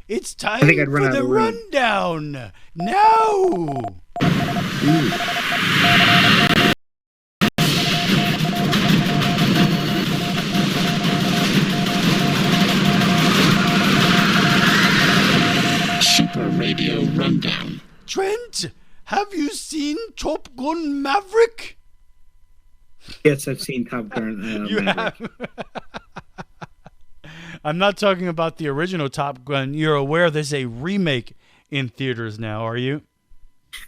It's I think time I'd run for out the of the room. rundown. Now. Super Radio Rundown. Trent, have you seen Top Gun Maverick? Yes, I've seen Top Gun You Maverick. have. I'm not talking about the original Top Gun. You're aware there's a remake in theaters now, are you?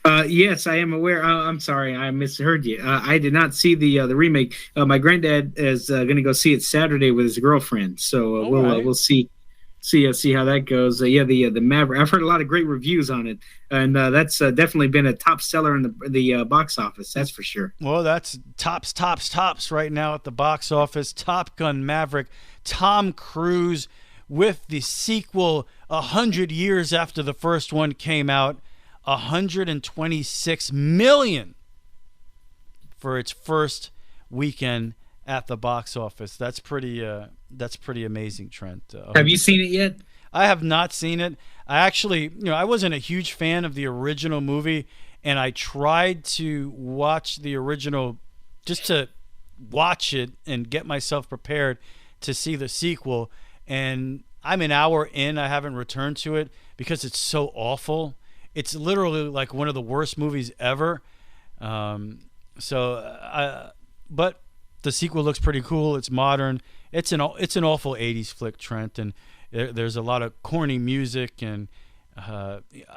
Yes, I am aware. I'm sorry, I misheard you. I did not see the remake. My granddad is going to go see it Saturday with his girlfriend, so All right. we'll see how that goes. Yeah, the Maverick. I've heard a lot of great reviews on it, and that's definitely been a top seller in the box office. That's for sure. Well, that's tops right now at the box office. Top Gun Maverick, Tom Cruise with the sequel 100 years after the first one came out. 126 million for its first weekend at the box office. That's pretty amazing, Trent. Have you seen it yet? I have not seen it. I actually, I wasn't a huge fan of the original movie, and I tried to watch the original just to watch it and get myself prepared to see the sequel. And I'm an hour in. I haven't returned to it because it's so awful. It's literally like one of the worst movies ever. But the sequel looks pretty cool. It's modern. It's an awful 80s flick, Trent, and there's a lot of corny music. And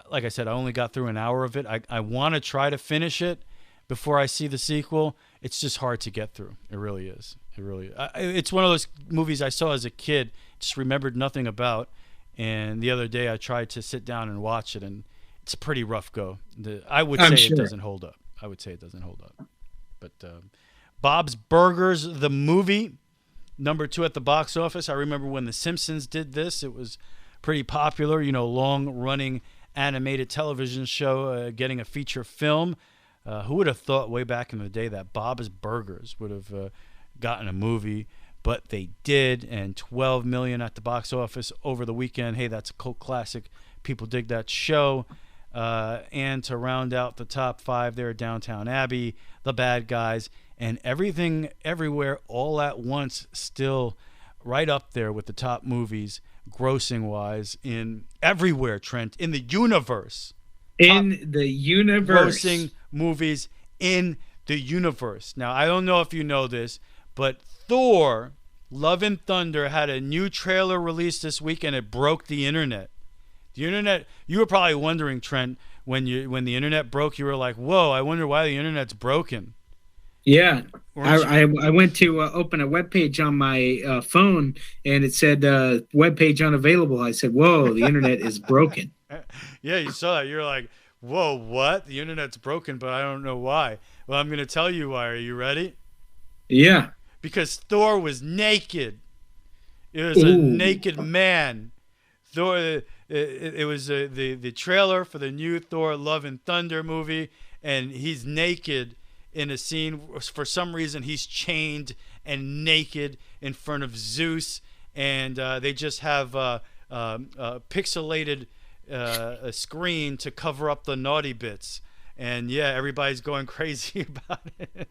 like I said, I only got through an hour of it. I want to try to finish it before I see the sequel. It's just hard to get through. It really is. It's one of those movies I saw as a kid, just remembered nothing about. And the other day I tried to sit down and watch it, and it's a pretty rough go. I would say it doesn't hold up. But Bob's Burgers, the movie, #2 at the box office. I remember when The Simpsons did this. It was pretty popular, long-running animated television show getting a feature film. Who would have thought way back in the day that Bob's Burgers would have gotten a movie? But they did, and 12 million at the box office over the weekend. Hey, that's a cult classic. People dig that show. And to round out the top 5 there, Downtown Abbey, The Bad Guys, and Everything Everywhere All at Once, still right up there with the top movies grossing wise in everywhere, Trent, in the universe. In the universe. Grossing movies in the universe. Now, I don't know if you know this, but Thor, Love and Thunder had a new trailer released this week, and it broke the internet. The internet, you were probably wondering, Trent, when the internet broke, you were like, whoa, I wonder why the internet's broken. Yeah. I went to open a web page on my phone, and it said web page unavailable. I said, whoa, the internet is broken. Yeah, you saw that. You're like, whoa, what? The internet's broken, but I don't know why. Well, I'm going to tell you why. Are you ready? Yeah. Because Thor was naked. It was a naked man. Thor. It was the trailer for the new Thor Love and Thunder movie, and he's naked in a scene. For some reason, he's chained and naked in front of Zeus, and they just have a pixelated screen to cover up the naughty bits. And yeah, everybody's going crazy about it.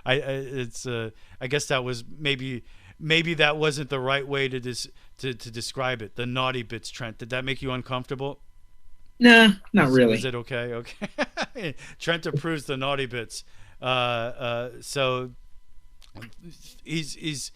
I guess that was maybe that wasn't the right way to describe it. The naughty bits, Trent. Did that make you uncomfortable? Nah, not really. Is it okay? Okay. Trent approves the naughty bits. So he's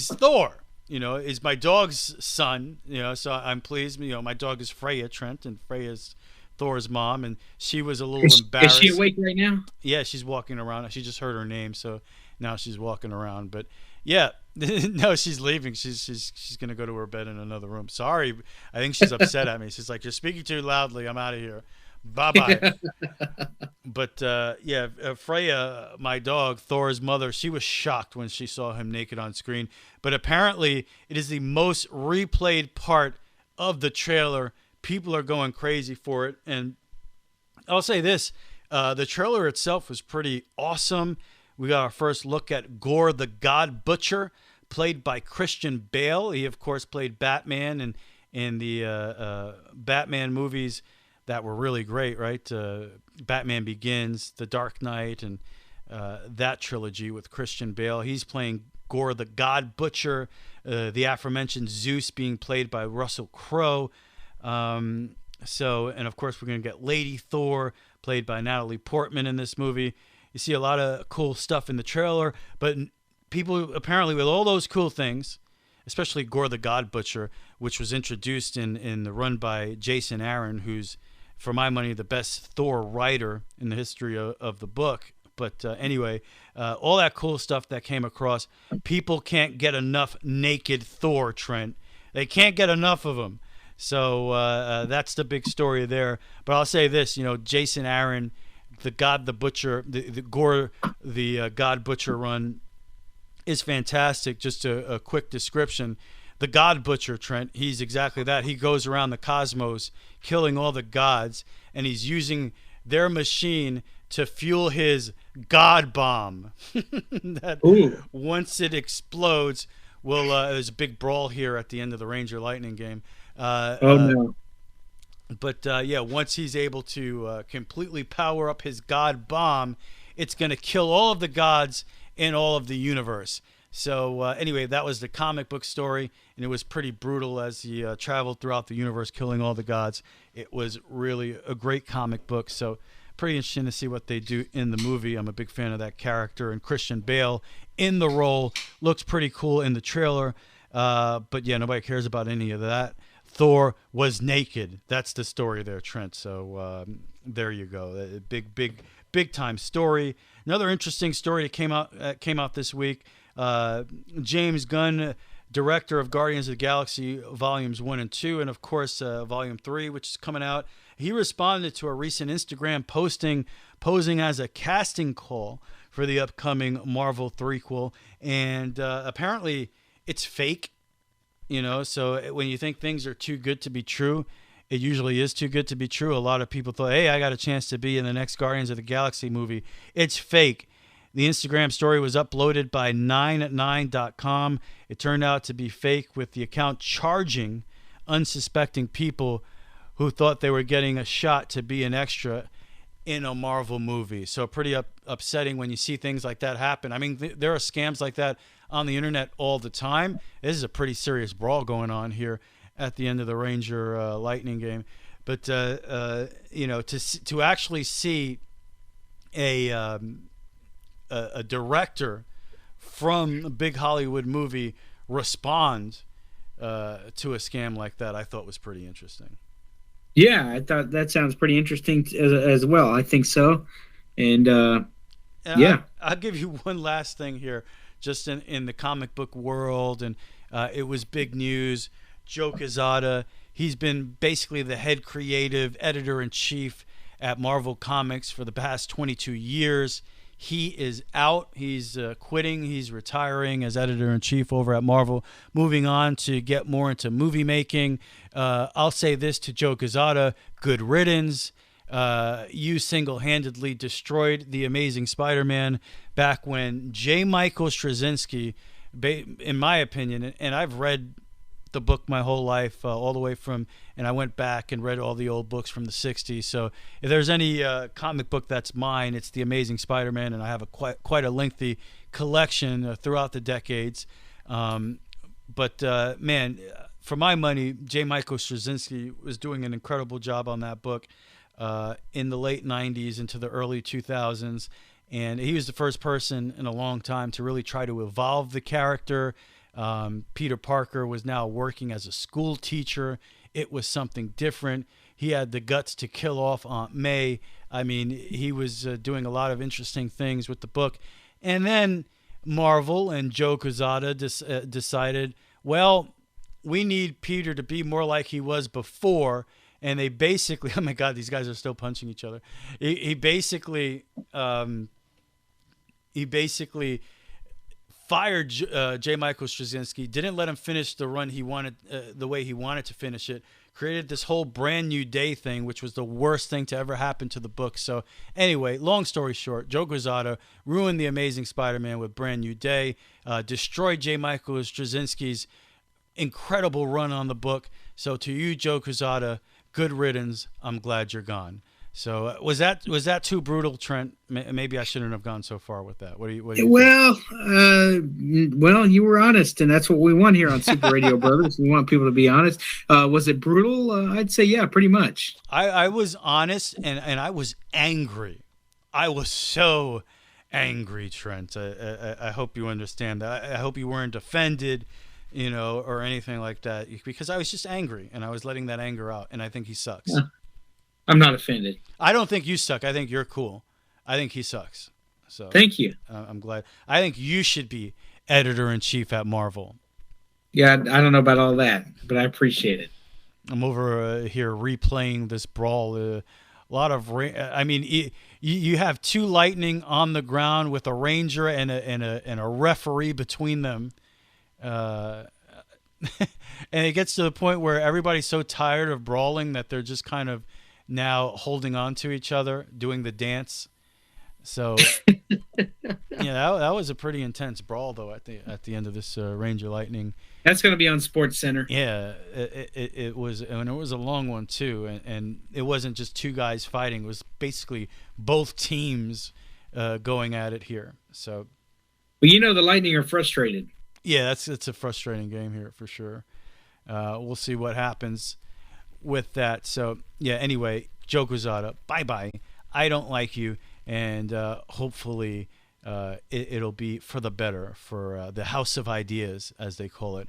Thor. Is my dog's son. So I'm pleased. My dog is Freya, Trent, and Freya's Thor's mom, and she was a little embarrassed. Is she awake right now? Yeah, she's walking around. She just heard her name, so now she's walking around. But yeah, no, she's leaving. She's gonna go to her bed in another room. Sorry, I think she's upset at me. She's like, "You're speaking too loudly. I'm out of here. Bye bye." But Freya, my dog, Thor's mother, she was shocked when she saw him naked on screen. But apparently, it is the most replayed part of the trailer. People are going crazy for it. And I'll say this, the trailer itself was pretty awesome. We got our first look at Gore the God Butcher, played by Christian Bale. He, of course, played Batman in the Batman movies that were really great, right? Batman Begins, The Dark Knight, and that trilogy with Christian Bale. He's playing Gore the God Butcher, the aforementioned Zeus being played by Russell Crowe. And of course, we're going to get Lady Thor, played by Natalie Portman in this movie. You see a lot of cool stuff in the trailer, but people apparently with all those cool things, especially Gore the God Butcher, which was introduced in the run by Jason Aaron, who's, for my money, the best Thor writer in the history of the book. But anyway, all that cool stuff that came across, people can't get enough naked Thor, Trent. They can't get enough of him. So that's the big story there. But I'll say this, Jason Aaron, the God the Butcher, the Gore the God Butcher run is fantastic. Just a quick description. The God Butcher, Trent, he's exactly that. He goes around the cosmos killing all the gods, and he's using their machine to fuel his God bomb. That once it explodes, there's a big brawl here at the end of the Ranger Lightning game. No. But once he's able to completely power up his God bomb, it's going to kill all of the gods in all of the universe. So anyway, that was the comic book story, and it was pretty brutal as he traveled throughout the universe killing all the gods. It was really a great comic book, so pretty interesting to see what they do in the movie. I'm a big fan of that character, and Christian Bale in the role looks pretty cool in the trailer. But yeah, nobody cares about any of that. Thor was naked. That's the story there, Trent. So there you go. A big time story. Another interesting story that came out this week. James Gunn, director of Guardians of the Galaxy Volumes 1 and 2, and of course Volume 3, which is coming out. He responded to a recent Instagram posing as a casting call for the upcoming Marvel threequel, and apparently it's fake. So when you think things are too good to be true, it usually is too good to be true. A lot of people thought, hey, I got a chance to be in the next Guardians of the Galaxy movie. It's fake. The Instagram story was uploaded by 99.com. It turned out to be fake, with the account charging unsuspecting people who thought they were getting a shot to be an extra in a Marvel movie. So pretty upsetting when you see things like that happen. I mean, there are scams like that on the internet all the time. This is a pretty serious brawl going on here at the end of the Ranger Lightning game. But to actually see a director from a big Hollywood movie respond to a scam like that, I thought was pretty interesting. Yeah, I thought that sounds pretty interesting as well. I think so. And yeah. I'll give you one last thing here, just in the comic book world, and it was big news. Joe Quesada, he's been basically the head creative editor-in-chief at Marvel Comics for the past 22 years. He is out. He's quitting. He's retiring as editor-in-chief over at Marvel, moving on to get more into movie making. I'll say this to Joe Quesada: good riddance. You single-handedly destroyed The Amazing Spider-Man back when J. Michael Straczynski, in my opinion, and I've read the book my whole life, all the way from, and I went back and read all the old books from the 60s. So if there's any comic book that's mine, it's The Amazing Spider-Man, and I have quite a lengthy collection throughout the decades. But man, for my money, J. Michael Straczynski was doing an incredible job on that book in the late 90s into the early 2000s. And he was the first person in a long time to really try to evolve the character. Peter Parker was now working as a school teacher. It was something different. He had the guts to kill off Aunt May. I mean, he was doing a lot of interesting things with the book. And then Marvel and Joe Quesada decided, well, we need Peter to be more like he was before. And they basically, oh my God, these guys are still punching each other. He basically fired J. Michael Straczynski, didn't let him finish the run he wanted, the way he wanted to finish it, created this whole Brand New Day thing, which was the worst thing to ever happen to the book. So anyway, long story short, Joe Quesada ruined The Amazing Spider-Man with Brand New Day, destroyed J. Michael Straczynski's incredible run on the book. So to you, Joe Cruzada, good riddance. I'm glad you're gone. So was that too brutal, Trent? Maybe I shouldn't have gone so far with that. What do you think? Well, you were honest, and that's what we want here on Super Radio Brothers. We want people to be honest. Was it brutal? I'd say, yeah, pretty much. I was honest, and I was angry. I was so angry, Trent. I hope you understand that. I hope you weren't offended, or anything like that, because I was just angry, and I was letting that anger out, and I think he sucks. Yeah. I'm not offended. I don't think you suck. I think you're cool. I think he sucks. So thank you. I'm glad. I think you should be editor-in-chief at Marvel. Yeah, I don't know about all that, but I appreciate it. I'm over here replaying this brawl. A lot of you have two Lightning on the ground with a Ranger and a referee between them. And it gets to the point where everybody's so tired of brawling that they're just kind of now holding on to each other, doing the dance. So yeah, that was a pretty intense brawl though at the end of this Ranger Lightning. That's going to be on Sports Center. Yeah, it was, and it was a long one too, and it wasn't just two guys fighting. It was basically both teams going at it here. So, well, the Lightning are frustrated. Yeah, it's a frustrating game here for sure. We'll see what happens with that. So yeah, anyway, Joe Cruzada, bye. I don't like you, and hopefully it'll be for the better for the House of Ideas, as they call it,